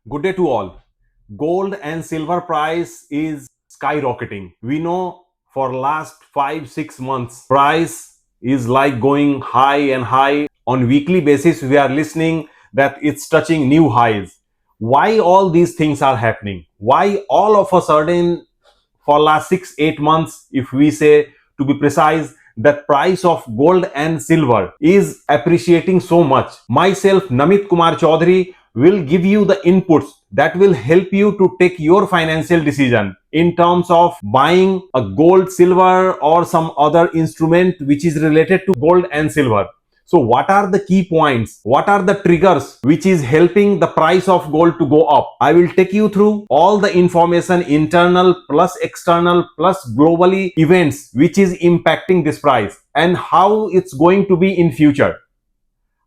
Good day to all. Gold and silver price is skyrocketing. We know for last 5-6 months price is like going high and high. On weekly basis we are listening that it's touching new highs. Why all these things are happening? Why all of a sudden for last 6-8 months, if we say to be precise, that price of gold and silver is appreciating so much? Myself, Namit Kumar Chaudhary, will give you the inputs that will help you to take your financial decision in terms of buying a gold, silver, or some other instrument which is related to gold and silver. So what are the key points? What are the triggers which is helping the price of gold to go up? I will take you through all the information, internal plus external plus globally events which is impacting this price and how it's going to be in future.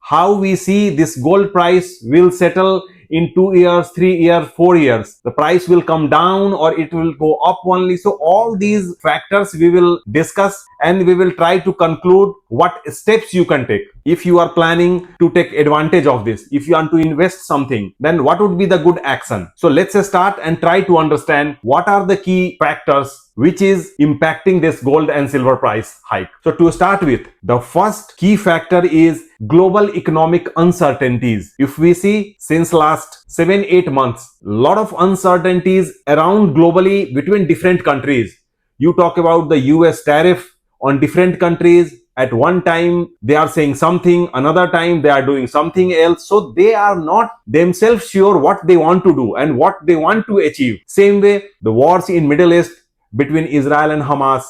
How we see this gold price will settle in 2 years, 3 years, 4 years. The price will come down or it will go up only. So all these factors we will discuss and we will try to conclude what steps you can take. If you are planning to take advantage of this, if you want to invest something, then what would be the good action? So let's start and try to understand what are the key factors which is impacting this gold and silver price hike. So to start with, the first key factor is global economic uncertainties. If we see since last 7-8 months, lot of uncertainties around globally between different countries. You talk about the US tariff on different countries. At one time they are saying something, another time they are doing something else. So they are not themselves sure what they want to do and what they want to achieve. Same way, the wars in Middle East between Israel and Hamas,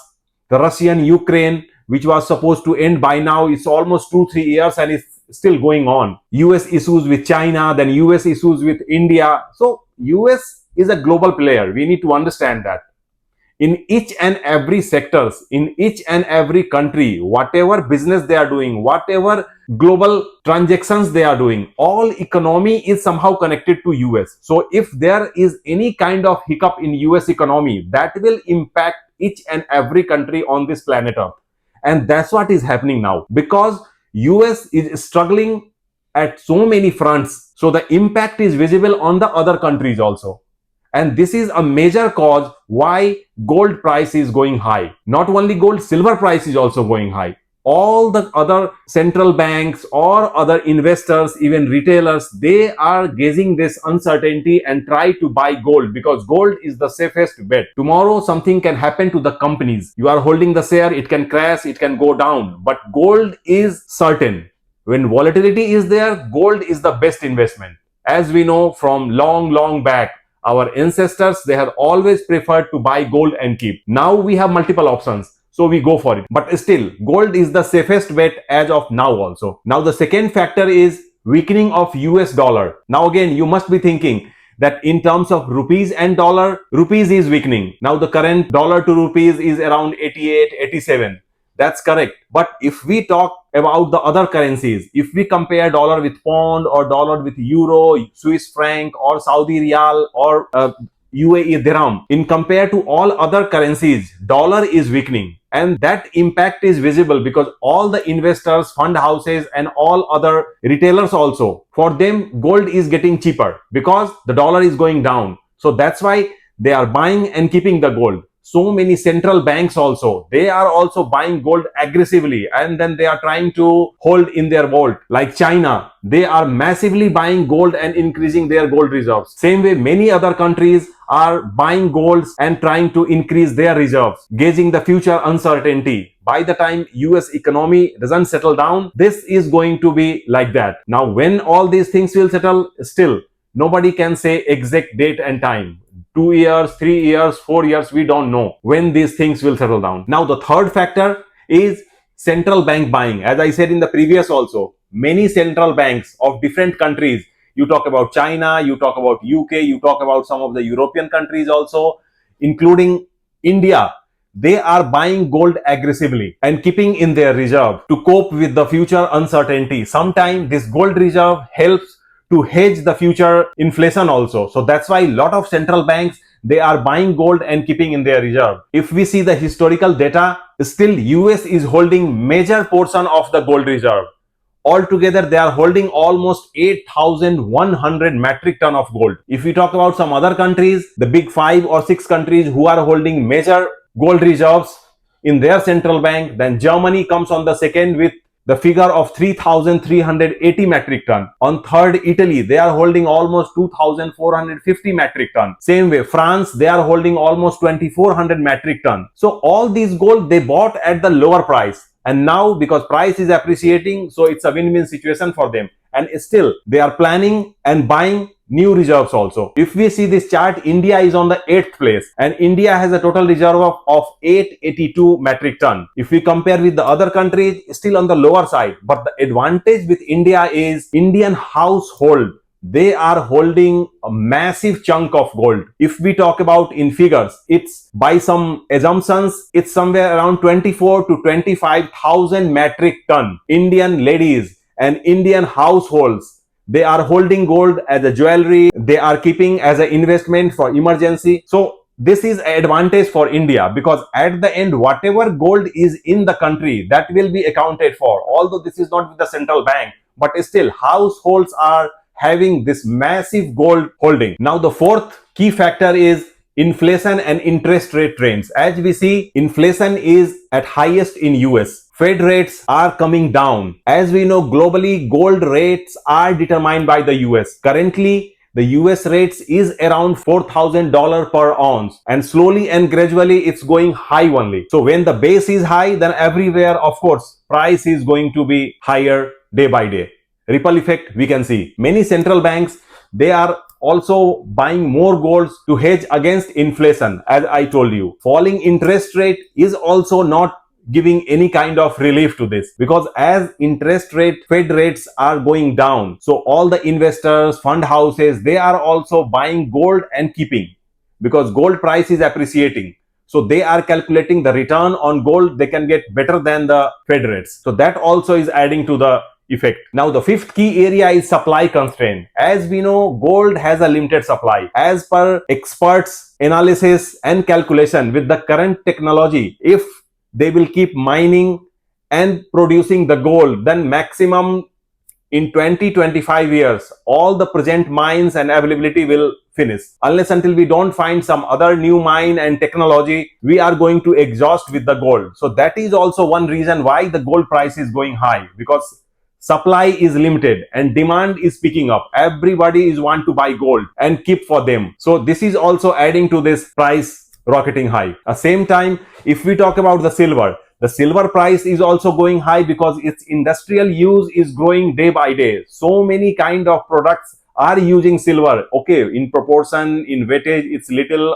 the Russian Ukraine, which was supposed to end by now, it's almost 2-3 years and it's still going on. US issues with China, then US issues with India. So US is a global player. We need to understand that. In each and every sectors, in each and every country, whatever business they are doing, whatever global transactions they are doing, all economy is somehow connected to US. So if there is any kind of hiccup in US economy, that will impact each and every country on this planet Earth. And that's what is happening now because US is struggling at so many fronts. So the impact is visible on the other countries also. And this is a major cause why gold price is going high. Not only gold, silver price is also going high. All the other central banks or other investors, even retailers, they are gauging this uncertainty and try to buy gold because gold is the safest bet. Tomorrow something can happen to the companies. You are holding the share, it can crash, it can go down. But gold is certain. When volatility is there, gold is the best investment. As we know from long back, our ancestors, they have always preferred to buy gold and keep. Now we have multiple options, so we go for it. But still, gold is the safest bet as of now also. Now the second factor is weakening of US dollar. Now again, you must be thinking that in terms of rupees and dollar, rupees is weakening. Now the current dollar to rupees is around 88, 87. That's correct. But if we talk about the other currencies, if we compare dollar with pound or dollar with euro, Swiss franc or Saudi riyal or UAE dirham, in compare to all other currencies, dollar is weakening. And that impact is visible because all the investors, fund houses and all other retailers also, for them gold is getting cheaper because the dollar is going down. So that's why they are buying and keeping the gold. So many central banks also, they are also buying gold aggressively and then they are trying to hold in their vault. Like China, they are massively buying gold and increasing their gold reserves. Same way, many other countries are buying golds and trying to increase their reserves, gauging the future uncertainty. By the time US economy doesn't settle down, this is going to be like that. Now, when all these things will settle, still, nobody can say exact date and time. 2 years, 3 years, 4 years, we don't know when these things will settle down. Now, the third factor is central bank buying. As I said in the previous also, many central banks of different countries, you talk about China, you talk about UK, you talk about some of the European countries also, including India, they are buying gold aggressively and keeping in their reserve to cope with the future uncertainty. Sometimes this gold reserve helps to hedge the future inflation also. So that's why a lot of central banks, they are buying gold and keeping in their reserve. If we see the historical data, still US is holding major portion of the gold reserve. Altogether, they are holding almost 8,100 metric ton of gold. If we talk about some other countries, the big 5 or 6 countries who are holding major gold reserves in their central bank, then Germany comes on the second with the figure of 3,380 metric ton. On third, Italy, they are holding almost 2,450 metric ton. Same way, France, they are holding almost 2,400 metric ton. So all these gold they bought at the lower price, and now because price is appreciating, so it's a win-win situation for them, and still they are planning and buying new reserves also. If we see this chart, India is on the 8th place, and India has a total reserve of 882 metric ton. If we compare with the other countries, still on the lower side, but the advantage with India is Indian household, they are holding a massive chunk of gold. If we talk about in figures, it's by some assumptions, it's somewhere around 24 to 25,000 metric ton. Indian ladies and Indian households, they are holding gold as a jewelry, they are keeping as an investment for emergency. So this is an advantage for India, because at the end, whatever gold is in the country, that will be accounted for. Although this is not with the central bank, but still households are having this massive gold holding. Now the fourth key factor is inflation and interest rate trends. As we see, inflation is at highest in US. Fed rates are coming down. As we know, globally, gold rates are determined by the US. Currently, the US rates is around $4,000 per ounce, and slowly and gradually it's going high only. So when the base is high, then everywhere, of course, price is going to be higher day by day. Ripple effect we can see. Many central banks, they are also buying more gold to hedge against inflation. As I told you, falling interest rate is also not giving any kind of relief to this, because as interest rate, Fed rates are going down, so all the investors, fund houses, they are also buying gold and keeping, because gold price is appreciating. So they are calculating the return on gold they can get better than the Fed rates. So that also is adding to the effect. Now the fifth key area is supply constraint. As we know, gold has a limited supply. As per experts analysis and calculation, with the current technology, if they will keep mining and producing the gold, then maximum in 20-25 years, all the present mines and availability will finish. Unless until we don't find some other new mine and technology, we are going to exhaust with the gold. So that is also one reason why the gold price is going high, because supply is limited and demand is picking up. Everybody is want to buy gold and keep for them. So this is also adding to this price rocketing high. At the same time, if we talk about the silver price is also going high, because its industrial use is growing day by day. So many kind of products are using silver. Okay, in proportion, in weightage, it's little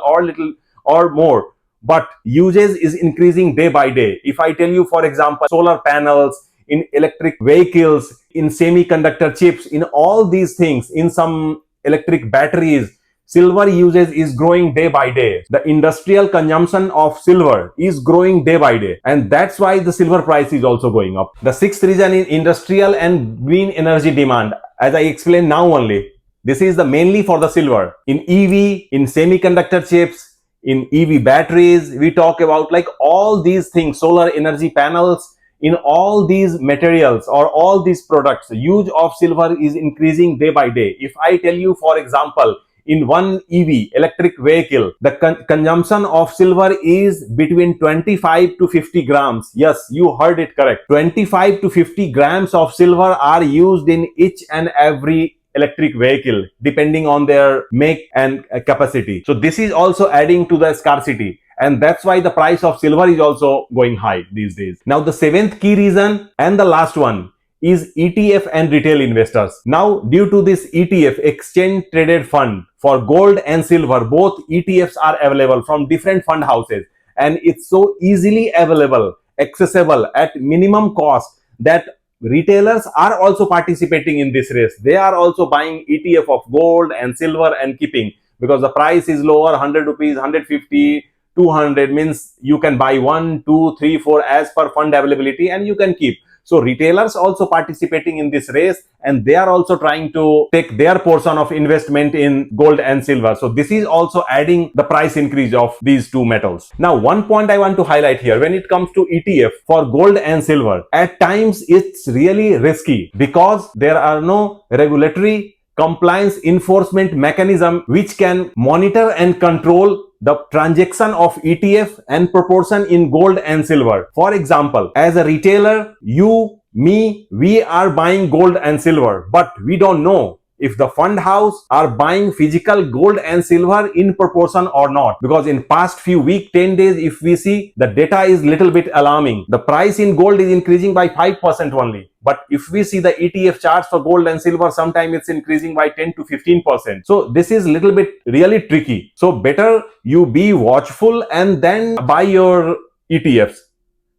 or more, but usage is increasing day by day. If I tell you, for example, solar panels, in electric vehicles, in semiconductor chips, in all these things, in some electric batteries, silver usage is growing day by day. The industrial consumption of silver is growing day by day, and that's why the silver price is also going up. The sixth reason is industrial and green energy demand. As I explained now only, this is the mainly for the silver. In EV, in semiconductor chips, in EV batteries, we talk about like all these things, solar energy panels. In all these materials or all these products, the use of silver is increasing day by day. If I tell you, for example, in one EV electric vehicle, the consumption of silver is between 25 to 50 grams. Yes, you heard it correct. 25 to 50 grams of silver are used in each and every electric vehicle, depending on their make and capacity. So this is also adding to the scarcity, and that's why the price of silver is also going high these days. Now the seventh key reason and the last one is ETF and retail investors. Now due to this ETF, exchange traded fund, for gold and silver, both ETFs are available from different fund houses, and it's so easily available, accessible at minimum cost, that retailers are also participating in this race. They are also buying ETF of gold and silver and keeping, because the price is lower, 100 rupees, 150, 200, means you can buy 1, 2, 3, 4 as per fund availability, and you can keep. So retailers also participating in this race, and they are also trying to take their portion of investment in gold and silver. So this is also adding the price increase of these two metals. Now, one point I want to highlight here, when it comes to ETF for gold and silver, at times it's really risky because there are no regulatory compliance enforcement mechanism which can monitor and control the transaction of ETF and proportion in gold and silver. For example, as a retailer, you, me, we are buying gold and silver, but we don't know if the fund house are buying physical gold and silver in proportion or not, because in past few weeks, 10 days, if we see, the data is little bit alarming. The price in gold is increasing by 5% only, but if we see the ETF charts for gold and silver, sometimes it's increasing by 10 to 15%. So this is little bit really tricky. So better you be watchful and then buy your ETFs.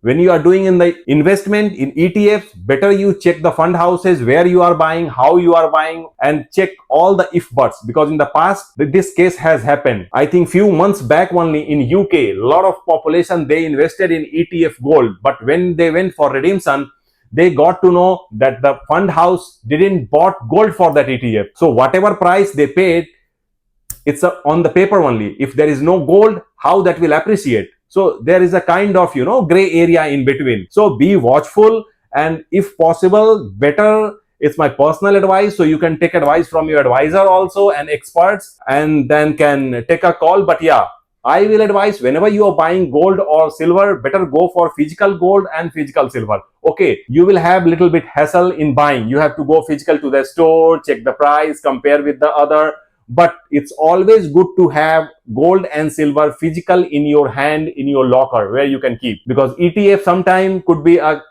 When you are doing in the investment in ETFs, better you check the fund houses, where you are buying, how you are buying, and check all the if buts, because in the past this case has happened. I think few months back only in UK, a lot of population, they invested in ETF gold, but when they went for redemption, they got to know that the fund house didn't bought gold for that ETF. So whatever price they paid, it's on the paper only. If there is no gold, how that will appreciate? So there is a kind of, gray area in between. So be watchful, and if possible, better, it's my personal advice. So you can take advice from your advisor also and experts, and then can take a call. But yeah, I will advise, whenever you are buying gold or silver, better go for physical gold and physical silver. Okay, you will have little bit hassle in buying. You have to go physical to the store, check the price, compare with the other. But it's always good to have gold and silver physical in your hand, in your locker, where you can keep, because ETF sometime could be a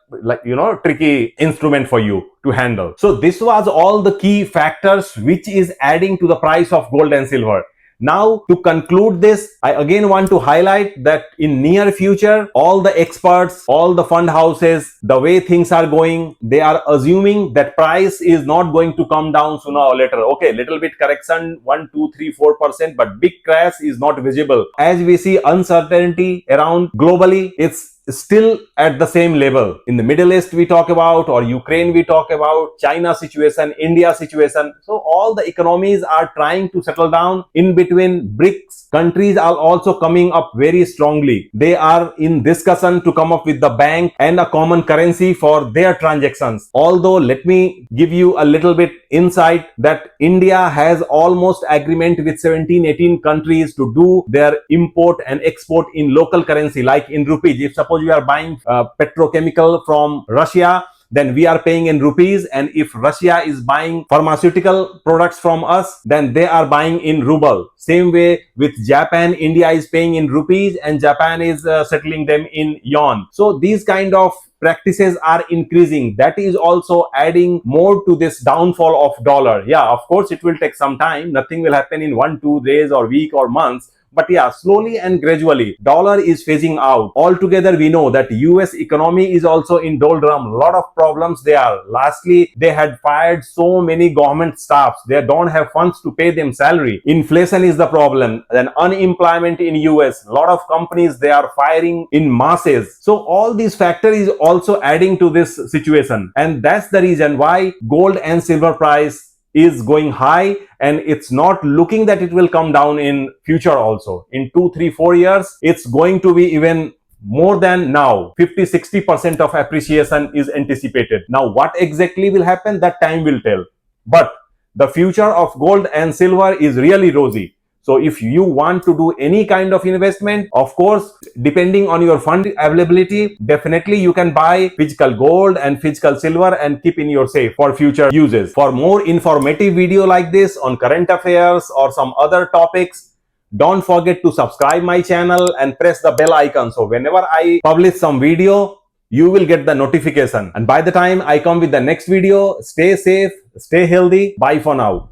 tricky instrument for you to handle. So this was all the key factors which is adding to the price of gold and silver. Now, to conclude this, I again want to highlight that in near future, all the experts, all the fund houses, the way things are going, they are assuming that price is not going to come down sooner or later. Okay, little bit correction, 1, 2, 3, 4%, but big crash is not visible. As we see uncertainty around globally, it's still at the same level. In the Middle East we talk about, or Ukraine we talk about, China situation, India situation. So all the economies are trying to settle down. In between, BRICS countries are also coming up very strongly. They are in discussion to come up with the bank and a common currency for their transactions. Although let me give you a little bit insight that India has almost agreement with 17-18 countries to do their import and export in local currency, like in rupees. If suppose you are buying petrochemical from Russia, then we are paying in rupees, and if Russia is buying pharmaceutical products from us, then they are buying in ruble. Same way with Japan, India is paying in rupees and Japan is settling them in yuan. So these kind of practices are increasing. That is also adding more to this downfall of dollar. Yeah, of course it will take some time. Nothing will happen in 1-2 days or week or months. But yeah, slowly and gradually, dollar is phasing out. Altogether, we know that US economy is also in doldrum. A lot of problems there. Lastly, they had fired so many government staffs. They don't have funds to pay them salary. Inflation is the problem. Then unemployment in US. A lot of companies, they are firing in masses. So all these factors is also adding to this situation. And that's the reason why gold and silver price is going high, and it's not looking that it will come down in future also. In 2, 3, 4 years, it's going to be even more than now. 50-60% of appreciation is anticipated. Now, what exactly will happen, that time will tell. But the future of gold and silver is really rosy. So if you want to do any kind of investment, of course, depending on your fund availability, definitely you can buy physical gold and physical silver and keep in your safe for future uses. For more informative video like this on current affairs or some other topics, don't forget to subscribe my channel and press the bell icon. So whenever I publish some video, you will get the notification. And by the time I come with the next video, stay safe, stay healthy. Bye for now.